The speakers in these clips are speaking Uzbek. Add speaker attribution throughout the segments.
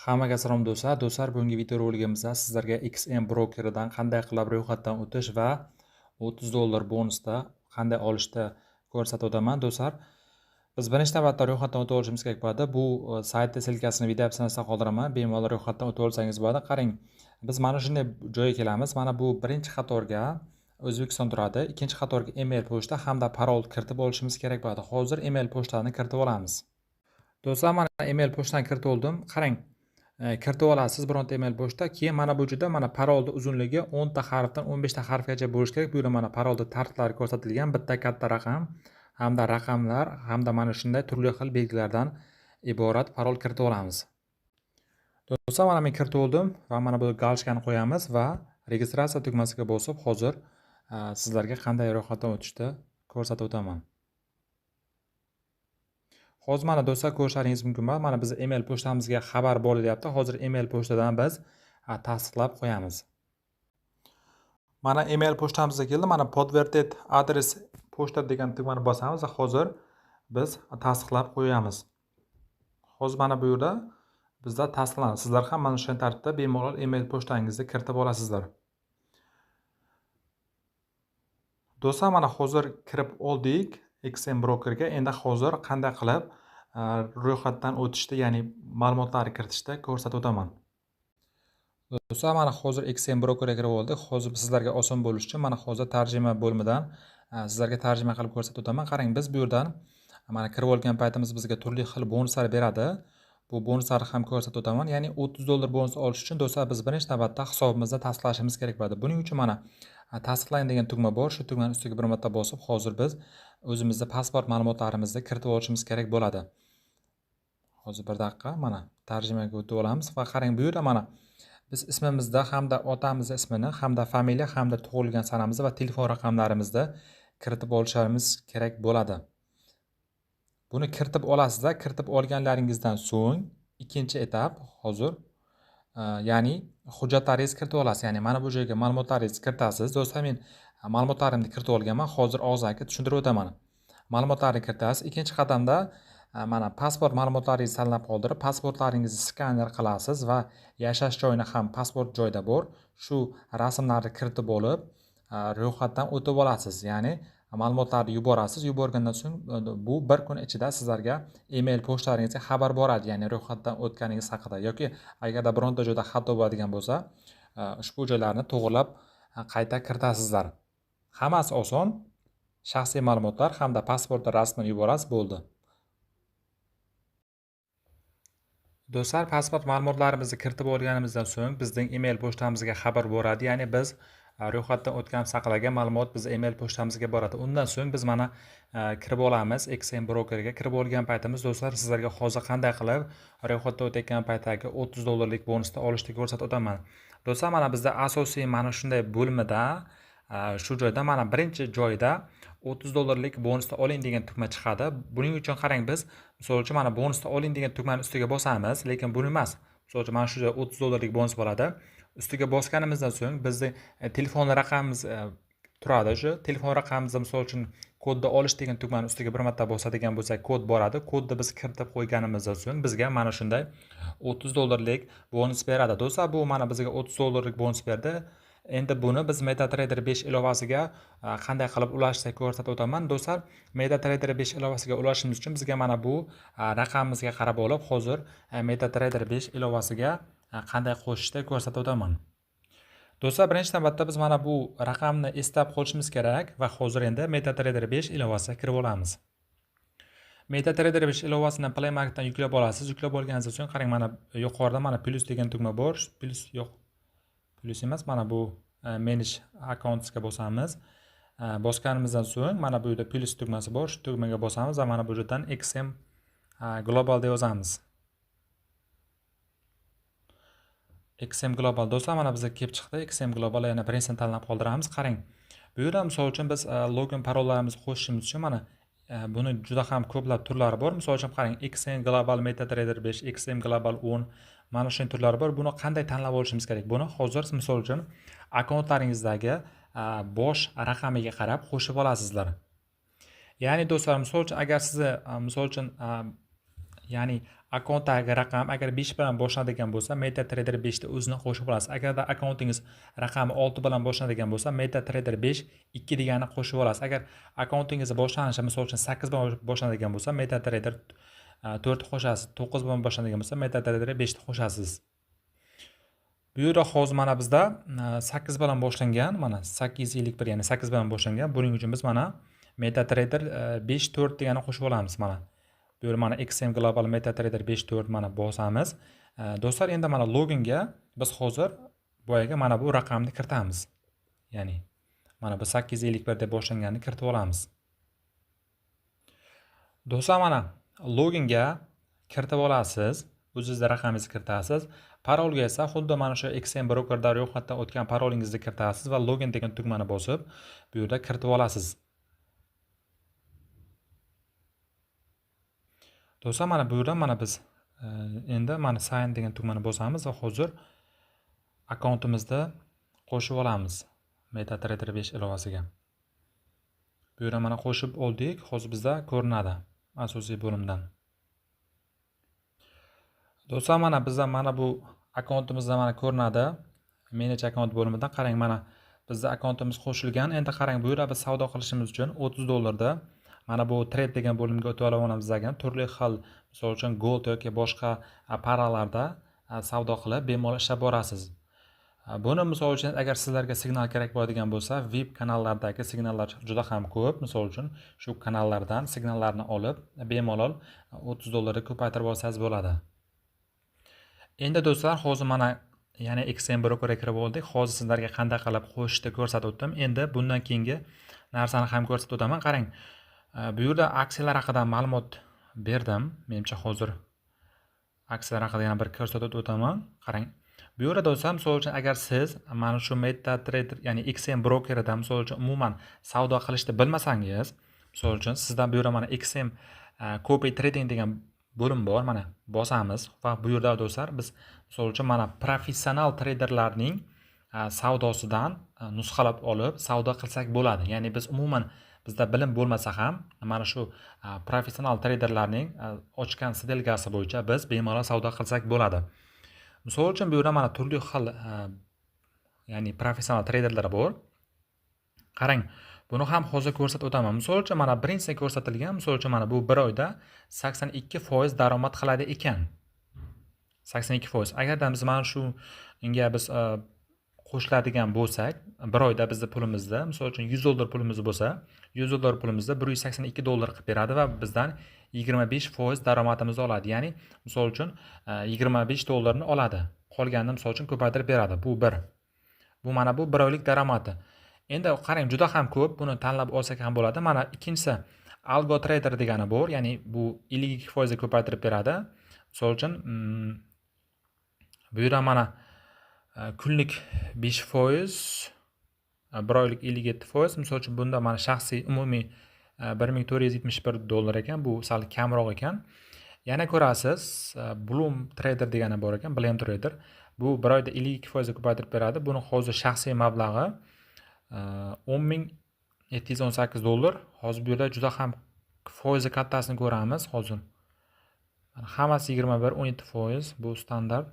Speaker 1: Hammaga salom do'stlar. Do'stlar, bugungi videorolikimizda sizlarga XM brokeridan qanday qilib ro'yxatdan o'tish va $30 bonusda qanday olishda ko'rsatib o'taman. Do'stlar, biz birinchi navbatda ro'yxatdan o'tib olishimiz kerak bo'ladi. Bu saytni silkasini video opsiyasida qoldiraman. Bemalol ro'yxatdan o'tib olsangiz bo'ladi. Qarang, biz mana shunday joyga kelamiz. Mana bu birinchi qatorga O'zbekiston turadi. Ikkinchi qatorga email pochta hamda parol kiritib olishimiz kerak bo'ladi. Hozir email pochtani kiritib olamiz. Do'stlar, mana email pochtani kiritib oldim. Qarang, kiritib olasiz bironta email pochta. Keyin mana bu joyda mana parolni uzunligi 10 ta harfdan 15 ta harfgacha bo'lishi kerak. Bu yerda mana parolni tartiblari ko'rsatilgan. Bitta katta raqam hamda raqamlar hamda mana shunday turli xil belgilardan iborat parol kiritib olamiz. Do'stlar, mana men kiritib oldim va mana bu galchkani qo'yamiz va registratsiya tugmasiga bosib hozir sizlarga qanday ro'yxatdan o'tishni ko'rsatib o'taman. Hozir mana do'stlar ko'rishlaringiz mumkin. Mana biz email pochtamizga xabar borilyapti. Hozir email pochtadan biz tasdiqlab qo'yamiz. Mana email pochtamizga keldi. Mana podtвердить adres pochta degan tugmani bosamiz va hozir biz tasdiqlab qo'yamiz. Hozir mana bu yerda bizda tasdiqlanadi. Sizlar ham mana shunday tartibda bemalol email pochtangizni kiritib olasizlar. Do'stlar, mana hozir kirib oldik XM brokerga. Endi hozir qanday qilib ro'yxatdan o'tishni, ya'ni ma'lumotlarni kiritishni ko'rsatib o'taman. Do'stlar, mana hozir XM brokerga kirib oldik. Hozir sizlarga oson bo'lishi uchun mana hozir tarjima bo'limidan sizlarga tarjima qilib ko'rsatib o'taman. Qarang, biz bu yerdan mana kirib olgan paytimiz bizga turli xil bonuslar beradi. Bu bonuslarni ham ko'rsatib o'taman. Ya'ni $30 bonus olish uchun do'stlar biz birinchi navbatda hisobimizda tasdiqlashimiz kerak bo'ladi. Buning uchun mana tasdiqlang degan tugma bor. Shu tugmani ustiga bir marta bosib hozir biz o'zimizda pasport ma'lumotlarimizni kiritib olishimiz kerak bo'ladi. Hozir bir daqiqa mana tarjimaga o'tib olamiz va qarang, bu yerda mana biz ismimizda hamda otamiz ismini hamda familiya hamda tug'ilgan sanamizni va telefon raqamlarimizni kiritib olishimiz kerak bo'ladi. Buni kiritib olasizlar. Kiritib olganlaringizdan so'ng ikkinchi etap hozir ya'ni hujjatlaringizni kiritib olasiz. Ya'ni mana bu joyga ma'lumotlaringizni kiritasiz. Do'stlar, men ma'lumotlarimni kiritib olganman. Hozir og'zaki tushuntirib o'taman. Ma'lumotlarni kiritasiz. Ikkinchi qadamda mana pasport ma'lumotlaringizni tanlab qoldirib, pasportlaringizni skaner qilasiz va yashash joyini ham pasport joyida bor. Shu rasmlarni kiritib olib, ro'yxatdan o'tib olasiz. Ya'ni ma'lumotlarni yuborasiz. Yuborgandan so'ng bu bir kun ichida sizlarga email pochtalaringizga xabar boradi, ya'ni ro'yxatdan o'tganingiz haqida. Yoki agarda bironta joyda xato bo'ladigan bo'lsa, ushbu joylarni to'g'rilab qayta kiritasizlar. Hammasi oson. Shaxsiy ma'lumotlar hamda pasportning rasmini yuborasiz, bo'ldi. Do'stlar, pasport ma'lumotlarimizni kiritib olganimizdan so'ng bizning email pochtamizga xabar boradi. Ya'ni biz ro'yxatdan o'tganimiz haqidagi ma'lumot bizning email pochtamizga boradi. Undan so'ng biz mana kirib olamiz XM brokerga. Kirib olgan paytimiz do'stlar, sizlarga hozir qanday qilib ro'yxatdan o'tayotgan paytdagi $30 bonusni olishni ko'rsatib o'taman. Do'stlar, mana bizda asosiy mana shunday bo'limida shu joyda mana birinchi joyda $30 bonusni oling degan tugma chiqadi. Buning uchun qarang, biz misol uchun mana bonusni oling degan tugmani ustiga bosamiz, lekin buni emas. Misol uchun mana shu joyda $30 bonus bo'ladi. Ustiga bosganimizdan so'ng bizning telefon raqamimiz turadi. Shu telefon raqamimizni misol uchun kodni olish degan tugmani ustiga bir marta bosadigan bo'lsak, kod boradi. Kodni biz kiritib qo'yganimizdan so'ng bizga mana shunday $30 bonus beradi. Do'stlar, bu mana bizga $30 bonus berdi. Endi buni biz MetaTrader 5 ilovasiga qanday qilib ulashsak ko'rsatib o'taman. Do'stlar, MetaTrader 5 ilovasiga ulashishimiz uchun bizga mana bu raqamimizga qarab olib, hozir MetaTrader 5 ilovasiga qanday qo'shishni ko'rsatib o'taman. Do'stlar, birinchi navbatda biz mana bu raqamni eslab qolishimiz kerak va hozir endi MetaTrader 5 ilovasiga kirib olamiz. MetaTrader 5 ilovasini Play Marketdan yuklab olasiz. Yuklab olganingizdan so'ng qarang, mana yuqorida mana plus degan tugma bor. Plus yo'q. Plus emas, mana bu manage accountsga bosamiz. Bosganimizdan so'ng mana bu yerda plus tugmasi bor. Shu tugmaga bosamiz va mana bu yerdan XM Global deb yozamiz. XM Global do'stlar, mana bizga kelib chiqdi. XM Global, yana birinchisini tanlab qoldiramiz. Qarang, bu yerda misol uchun biz login parollarimizni qo'shishimiz uchun mana buni juda ham ko'plab turlari bor. Misol uchun qarang, XM Global MetaTrader 5, XM Global 10 mana shunday turlari bor. Buni qanday tanlab olishimiz kerak? Buni hozir misol uchun akkauntlaringizdagi bosh raqamiga qarab qo'shib olasizlar. Ya'ni do'stlar, misol uchun agar sizni misol uchun ya'ni akkauntdagi raqam agar 5 bilan boshlanadigan bo'lsa, MetaTrader 5 da o'zini qo'shib olasiz. Agarda akkauntingiz raqami 6 bilan boshlanadigan bo'lsa, MetaTrader 5 2 deganini qo'shib olasiz. Agar akkauntingiz boshlanishi misol uchun 8 bilan boshlanadigan bo'lsa, MetaTrader 4 qo'shasiz. 9 bilan boshlanadigan bo'lsa, MetaTrader 5 ni qo'shasiz. Bu yerda hozir mana bizda 8 bilan boshlangan, mana 851 ya'ni 8 bilan boshlangan. Buning uchun biz mana MetaTrader 54 deganini qo'shib olamiz mana. Bu yerda mana XM Global MetaTrader 54 mana bosamiz. Do'stlar, endi mana loginga biz hozir boyaga mana bu raqamni kiritamiz. Ya'ni mana bu 851 deb boshlanganini kiritib olamiz. Do'stlar, mana loginga kiritib olasiz. O'zingizning raqamingizni kiritasiz. Parolga esa xuddi mana shu XM brokerda ro'yxatdan o'tgan parolingizni kiritasiz va login degan tugmani bosib, bu yerda kiritib olasiz. Do'stlar, mana bu yerda mana biz endi mana sign degan tugmani bosamiz va hozir akkauntimizni qo'shib olamiz MetaTrader 5 ilovasiga. Bu yerda mana qo'shib oldik. Hozir bizda ko'rinadi asosiy bo'limdan. Do'stlar, mana bizda mana bu akkauntimizda mana ko'rinadi. Manage account bo'limidan qarang, mana bizda akkauntimiz qo'shilgan. Endi qarang, bu yerda biz savdo qilishimiz uchun 30 dollarda mana bu trade degan bo'limga o'tib olamiz degan turli xil, misol uchun gold yoki boshqa paralarda savdo qilib bemalol ishlab borasiz. Buni misol uchun agar sizlarga signal kerak bo'ladigan bo'lsa, VIP kanallardagi signallar juda ham ko'p. Misol uchun shu kanallardan signallarni olib bemalol 30 dollarga ko'paytirib olsangiz bo'ladi. Endi do'stlar, hozir mana yana XM brokerga kirib oldik. Hozir sizlarga qanday qilib qo'shishni ko'rsatib o'tdim. Endi bundan keyingi narsani ham ko'rsatib o'taman. Qarang, bu yerda aksiyalar haqida ma'lumot berdim. Menimcha hozir aksiyalar haqida yana bir ko'rsatib o'taman. Qarang, bu yerda do'stlar, misol uchun agar siz mana shu MetaTrader ya'ni XM brokerida misol uchun umuman savdo qilishni bilmasangiz, misol uchun sizdan bu yerda mana XM copy trading degan bo'lim bor, mana bosamiz va bu yerda do'stlar biz misol uchun mana professional traderlarning savdosidan nusxalab olib savdo qilsak bo'ladi. Ya'ni biz umuman bizda bilim bo'lmasa ham mana shu professional traderlarning ochgan sdelkasi bo'yicha biz bemalol savdo qilsak bo'ladi. Misol uchun bu yerda mana turli xil ya'ni professional traderlar bor. Qarang, buni ham hozir ko'rsatib o'taman. Misol uchun mana birinchisi ko'rsatilgan. Misol uchun mana bu bir oyda 82% daromad qiladi ekan. 82%. Agarda biz mana shu unga biz qo'shiladigan bo'lsak, bir oyda bizning pulimizda, misol uchun 100 dollar pulimiz bo'lsa, 100 dollar pulimizda 182 dollar qilib beradi va bizdan 25% daromadimizni oladi. Ya'ni misol uchun 25 dollarni oladi. Qolganini misol uchun ko'paytirib beradi. Bu bir. Bu mana bu bir oylik daromadi. Endi qarang, juda ham ko'p, buni tanlab olsak ham bo'ladi. Mana ikkinchisi Algo Trader degani bor, ya'ni bu 52% ko'paytirib beradi. Misol uchun bu yerda mana kunlik 5%, bir oylik 57%. Misol uchun bunda mana shaxsiy umumiy 1471 dollar ekan, bu sal kamroq ekan. Yana ko'rasiz, Bloom Trader degani bor ekan, Bloom Trader. Bu bir oyda 52% ko'paytirib beradi. Buni hozir shaxsiy mablag'i 10.718 dollar. Hozir bu yerda juda ham foizi kattasini ko'ramiz hozir. Hammasi 21-17%, bu standart.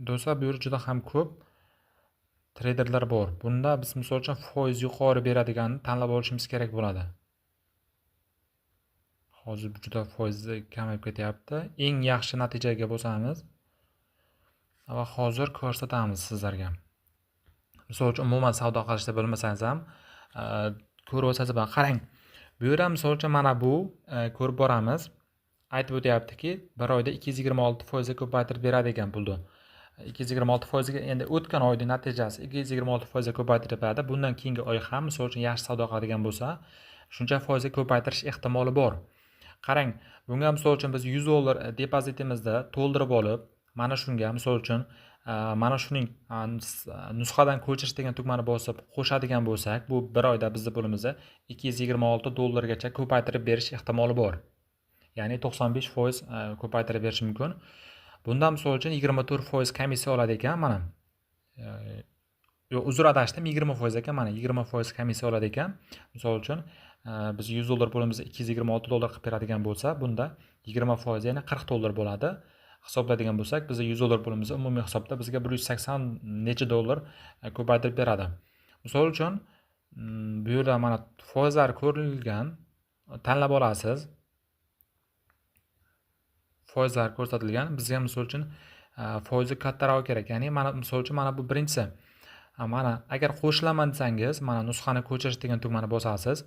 Speaker 1: Do'stlar, bu yerda juda ham ko'p traderlar bor. Bunda biz misol uchun foiz yuqori beradiganini tanlab olishimiz kerak bo'ladi. Hozir juda foizi kamayib ketyapti. Eng yaxshi natijaga bosamiz va hozir ko'rsatamiz sizlarga. Misol uchun umuman savdo qilishni bilmasangiz ham ko'rib olsangiz bo'ladi. Qarang, bu yerda misol uchun mana bu ko'rib boramiz. Aytib o'tyaptiki, bir oyda 226% ko'paytirib beradi ekan pulni. 226% ga endi o'tgan oyning natijasi 226% ko'paytirib beradi. Bundan keyingi oy ham misol uchun yaxshi savdo qiladigan bo'lsa, shuncha foizga ko'paytirish ehtimoli bor. Qarang, bunga misol uchun biz 100 dollar depozitimizni to'ldirib olib, mana shunga misol uchun mana shuning nusxadan ko'chirish degan tugmani bosib qo'shadigan bo'lsak, bu bir oyda bizning pulimizni 226 dollargacha ko'paytirib berish ehtimoli bor. Ya'ni 95% ko'paytirib berish mumkin. Bundan misol uchun 24% komissiya oladi ekan, mana. Yo'q, uzr adashdim, 20% ekan, mana 20% komissiya oladi ekan. Misol uchun biz $100 pulimizni $226 qilib beradigan bo'lsa, bunda 20% ya'ni $40 bo'ladi. Hisobladigan bo'lsak, bizga $100 pulimizni umumiy hisobda bizga 180 necha dollar ko'paytirib beradi. Misol uchun, bu yerda mana foizlar ko'rilgan, tanlab olasiz. Foizlar ko'rsatilgan. Bizga misol uchun foizi kattarog'i kerak. Ya'ni mana misol uchun mana bu birinchisi. Mana agar qo'shilaman desangiz, mana nusxani ko'chirish degan tugmani bosasiz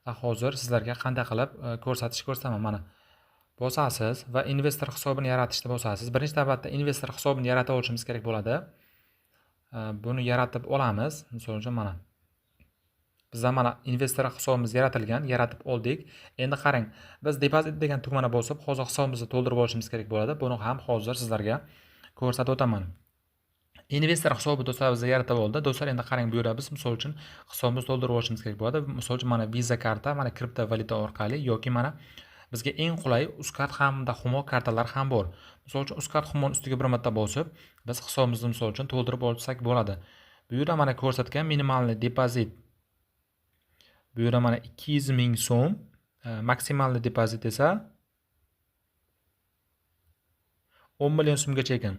Speaker 1: va hozir sizlarga qanday qilib ko'rsataman. Mana bosasiz va investor hisobini yaratishni bosasiz. Birinchi navbatda investor hisobini yarata olishimiz kerak bo'ladi. Buni yaratib olamiz. Misol uchun mana bizda mana investor hisobimiz yaratilgan, yaratib oldik. Endi qarang, biz depozit degan tugmani bosib, hozir hisobimizni to'ldirib olishimiz kerak bo'ladi. Buni ham hozir sizlarga ko'rsatib o'taman. Investor hisobi do'stlar bizga yaratib oldi. Do'stlar, endi qarang, bu yerda biz misol uchun hisobimizni to'ldirib olishimiz kerak bo'ladi. Misol uchun mana Visa karta, mana kriptovalyuta orqali yoki mana bizga eng qulay Uzcard hamda Humo kartalar ham bor. Misol uchun Uzcard Humo ustiga bir marta bosib, biz hisobimizni misol uchun to'ldirib olsak bo'ladi. Bu yerda mana ko'rsatgan minimalniy depozit. Bu yerda mana 200 ming so'm, maksimalniy depozit esa 10 million so'mgacha ekan.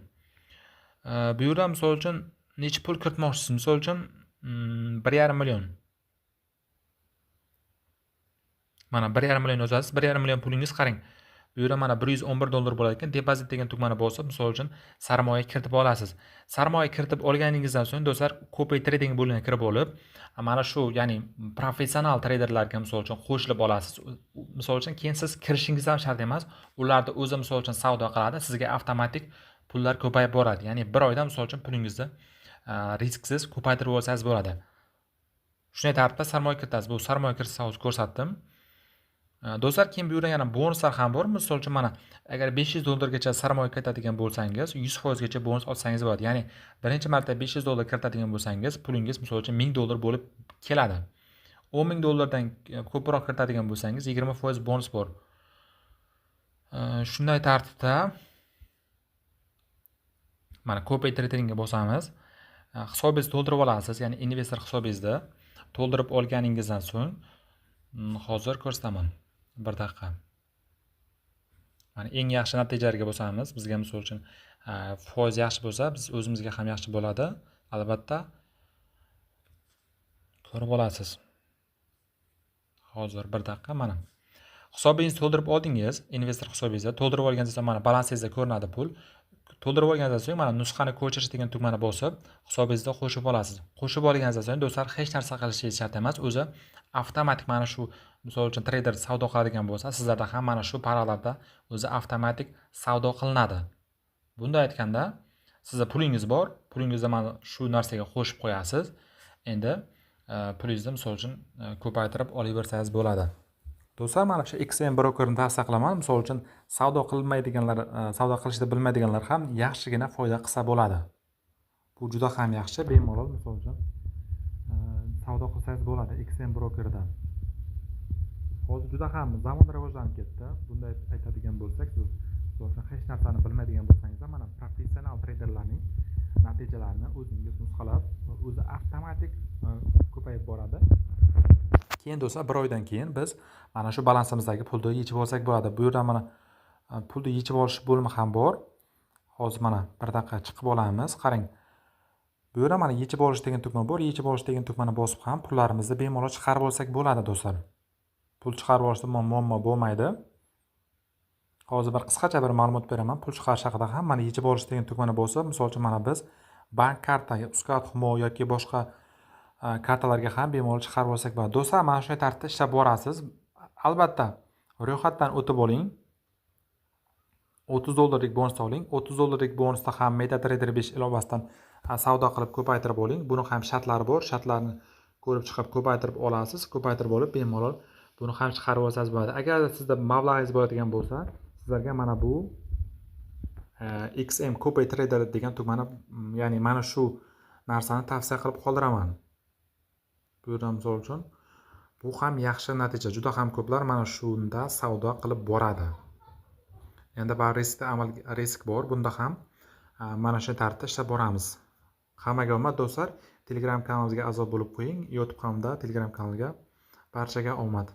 Speaker 1: Bu yerda misol uchun necha pul kiritmoqchisiz? Misol uchun 1,5 million. Mana 1,5 million yozasiz. 1,5 million pulingiz qarang. Bu yerda mana $111 bo'lar ekan. Depozit degan tugmani bosib, misol uchun sarmoya kiritib olasiz. Sarmoya kiritib olganingizdan so'ng do'stlar, Copay Trading bo'limiga kirib olib, mana shu, ya'ni professional treyderlarga misol uchun qo'shilib olasiz. Misol uchun keyin siz kirishingiz ham shart emas. Ularda o'zi misol uchun savdo qiladi, sizga avtomatik pullar ko'payib boradi. Ya'ni bir oyda misol uchun pulingizni risksiz ko'paytirib olsangiz bo'ladi. Shunday tartibda sarmoya kiritasiz. Bu sarmoya kiritish hozir ko'rsatdim. Do'stlar, keyin bu yerda yana bonuslar ham bor. Misol uchun mana agar $500 gacha sarmoya kiritadigan bo'lsangiz, 100% gacha bonus olsangiz bo'ladi. Ya'ni birinchi marta $500 kiritadigan bo'lsangiz, pulingiz misol uchun $1000 bo'lib keladi. $10,000 dan ko'proq kiritadigan bo'lsangiz, 20% bonus bor. Shunday tartibda mana Copay Tradingga bosamiz. Hisobingizni to'ldirib olasiz, ya'ni investor hisobingizni to'ldirib olganingizdan so'ng hozir ko'rsataman. 1 daqiqa. Mana eng yaxshi natijalarga bosamiz. Bizga misol uchun foiz yaxshi bo'lsa, biz o'zimizga ham yaxshi bo'ladi. Albatta ko'rib olasiz. Hozir 1 daqiqa mana. Hisobingizni to'ldirib oldingiz, investor hisobingizni to'ldirib olganingizda mana balansingizda ko'rinadi pul. To'ldirib olganingizdan so'ng mana nusxani ko'chirish degan tugmani bosib, hisobingizga qo'shib olasiz. Qo'shib olganingizdan so'ng do'stlar, hech narsa qilishingiz shart emas. O'zi avtomatik mana shu misol uchun trader savdo qiladigan bo'lsa, sizlarda ham mana shu paralarda o'zi avtomatik savdo qilinadi. Bunday aytganda, sizda pulingiz bor, pulingizni mana shu narsaga qo'shib qo'yasiz. Endi pulingizni misol uchun ko'paytirib olaversangiz bo'ladi. Do'stlar, mana shu XM brokerni tavsiya qilaman. Misol uchun savdo qilmaydiganlar, savdo qilishni bilmaydiganlar ham yaxshigina foyda qilsa bo'ladi. Bu juda ham yaxshi, bemalol misol uchun savdo qilsangiz bo'ladi XM brokerdan. Hozir juda ham zamon rivojlanib ketdi. Bunday aytadigan bo'lsak, siz misol uchun hech narsani bilmaydigan bo'lsangiz ham mana professional treyderlarning natijalarini o'zingiz nusxalab, o'zi avtomatik ko'payib boradi. Keyin do'stlar, 1 oydan keyin biz mana shu balansimizdagi pulni yechib olsak bo'ladi. Bu yerda mana pulni yechib olish bo'limi ham bor. Hozir mana 1 daqiqa chiqib olamiz. Qarang. Bu yerda mana yechib olish degan tugma bor. Yechib olish degan tugmani bosib ham pullarimizni bemalol chiqarib olsak bo'ladi do'stlar. Pul chiqarib olishda muammo bo'lmaydi. Hozir bir qisqacha bir ma'lumot beraman. Pul chiqarish haqida ham mana yechib olish degan tugmani bosib, misol uchun mana biz bank kartaga, Uzcard Humo yoki boshqa kartalarga ham bemalol chiqarib olsak bo'ladi. Do'stlar, mana shunday tartibda ishlab borasiz. Albatta, ro'yxatdan o'tib oling. $30 bonus oling. $30 bonusda ham MetaTrader 5 ilovasidan savdo qilib ko'paytirib oling. Buni ham shartlari bor. Shartlarni ko'rib chiqib ko'paytirib olasiz. Ko'paytirib olib bemalol buni ham chiqarib olsangiz bo'ladi. Agar sizda mablag'ingiz bo'ladigan bo'lsa, sizlarga mana bu XM Copay Trader degan tugmani, ya'ni mana shu narsani tavsiya qilib qoldiraman. Bu yerda misol uchun bu ham yaxshi natija. Juda ham ko'plar mana shunda savdo qilib boradi. Endi bar risk bor. Bunda ham mana shu tartibda ishlab boramiz. Hammaga omad do'stlar. Telegram kanalimizga a'zo bo'lib qo'ying. YouTube hamda Telegram kanaliga barchaga omad.